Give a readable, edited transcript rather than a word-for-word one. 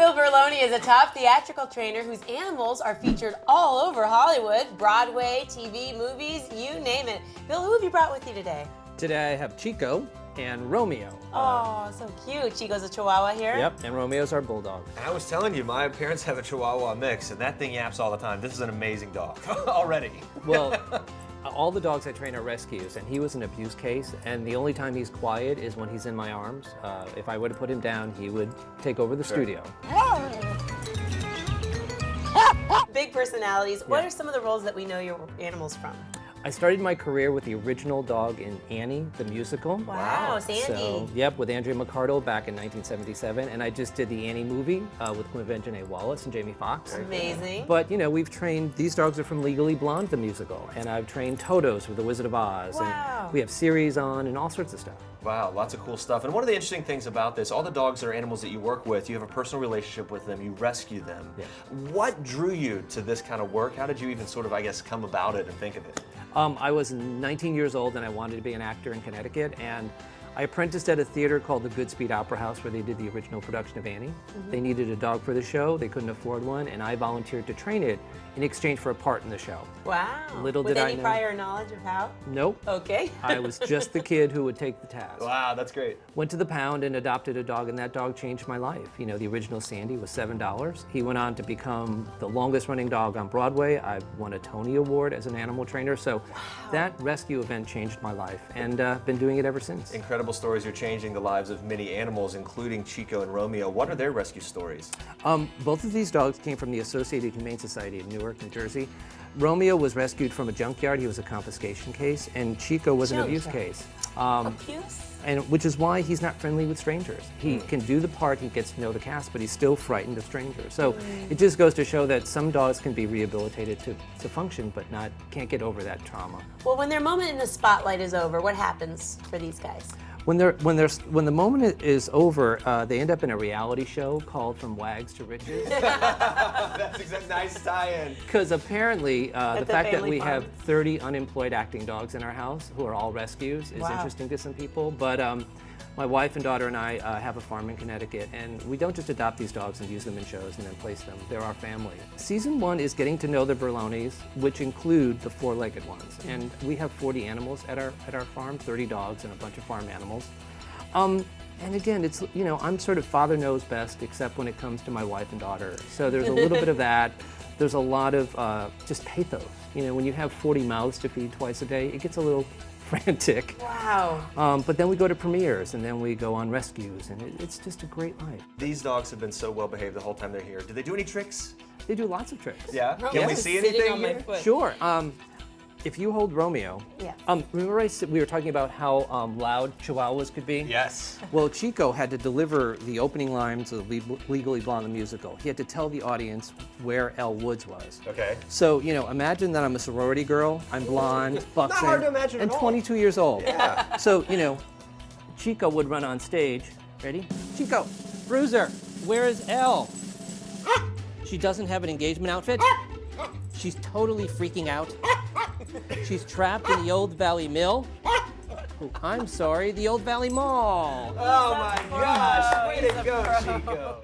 Bill Berloni is a top theatrical trainer whose animals are featured all over Hollywood, Broadway, TV, movies, you name it. Bill, who have you brought with you today? Today I have Chico and Romeo. Oh, so cute. Chico's a Chihuahua here. Yep, and Romeo's our bulldog. And I was telling you, my parents have a Chihuahua mix, and that thing yaps all the time. This is an amazing dog already. Well, all the dogs I train are rescues, and he was an abuse case, and the only time he's quiet is when he's in my arms. If I were to put him down, he would take over the studio. Big personalities. What are some of the roles that we know your animals from? I started my career with the original dog in Annie, the musical. Wow, Sandy. So, yep, with Andrea McCardle back in 1977, and I just did the Annie movie with Quvenzhané Wallis and Jamie Foxx. Amazing. But, you know, we've trained, these dogs are from Legally Blonde, the musical, and I've trained Totos for The Wizard of Oz. Wow. And we have series on and all sorts of stuff. Wow, lots of cool stuff. And one of the interesting things about this, all the dogs or animals that you work with, you have a personal relationship with them, you rescue them. Yeah. What drew you to this kind of work? How did you even sort of, I guess, come about it and think of it? I was 19 years old and I wanted to be an actor in Connecticut, and I apprenticed at a theater called the Goodspeed Opera House where they did the original production of Annie. They needed a dog for the show, they couldn't afford one, and I volunteered to train it in exchange for a part in the show. Wow. Little With did I any know. prior knowledge of how? Nope. Okay. I was just the kid who would take the task. Wow, that's great. Went to the pound and adopted a dog, and that dog changed my life. You know, the original Sandy was $7. He went on to become the longest running dog on Broadway. I won a Tony Award as an animal trainer, so that rescue event changed my life, and been doing it ever since. Incredible stories. You're changing the lives of many animals, including Chico and Romeo. What are their rescue stories? Both of these dogs came from the Associated Humane Society of Newark, New Jersey. Romeo was rescued from a junkyard. He was a confiscation case, and Chico was an abuse case. Abuse? And which is why he's not friendly with strangers. He can do the part, he gets to know the cast, but he's still frightened of strangers. So it just goes to show that some dogs can be rehabilitated to function, but can't get over that trauma. Well, when their moment in the spotlight is over, what happens for these guys? When the moment is over, they end up in a reality show called From Wags to Riches. That's a nice tie-in. Because apparently, the fact that family we farm. have 30 unemployed acting dogs in our house who are all rescues is interesting to some people. But my wife and daughter and I have a farm in Connecticut, and we don't just adopt these dogs and use them in shows and then place them. They're our family. Season 1 is getting to know the Berlonis, which include the four-legged ones. And we have 40 animals at our farm, 30 dogs and a bunch of farm animals. And again, it's, you know, I'm sort of father knows best, except when it comes to my wife and daughter. So there's a little bit of that. There's a lot of just pathos. You know, when you have 40 mouths to feed twice a day, it gets a little frantic. Wow. But then we go to premieres, and then we go on rescues, and it's just a great life. These dogs have been so well behaved the whole time they're here. Do they do any tricks? They do lots of tricks. Yeah? Can we Romeo's see sitting anything on my here? foot. Sure. If you hold Romeo, Yeah. Remember we were talking about how loud Chihuahuas could be? Yes. Well, Chico had to deliver the opening lines of Legally Blonde the musical. He had to tell the audience where Elle Woods was. Okay. So, you know, imagine that I'm a sorority girl, I'm blonde, buxom, hard to imagine at and all. 22 years old. Yeah. So, you know, Chico would run on stage. Ready? Chico, Bruiser, where is Elle? She doesn't have an engagement outfit. She's totally freaking out. She's trapped in the Old Valley Mill. Oh, I'm sorry, the Old Valley Mall. Oh my gosh, way to go, Chico.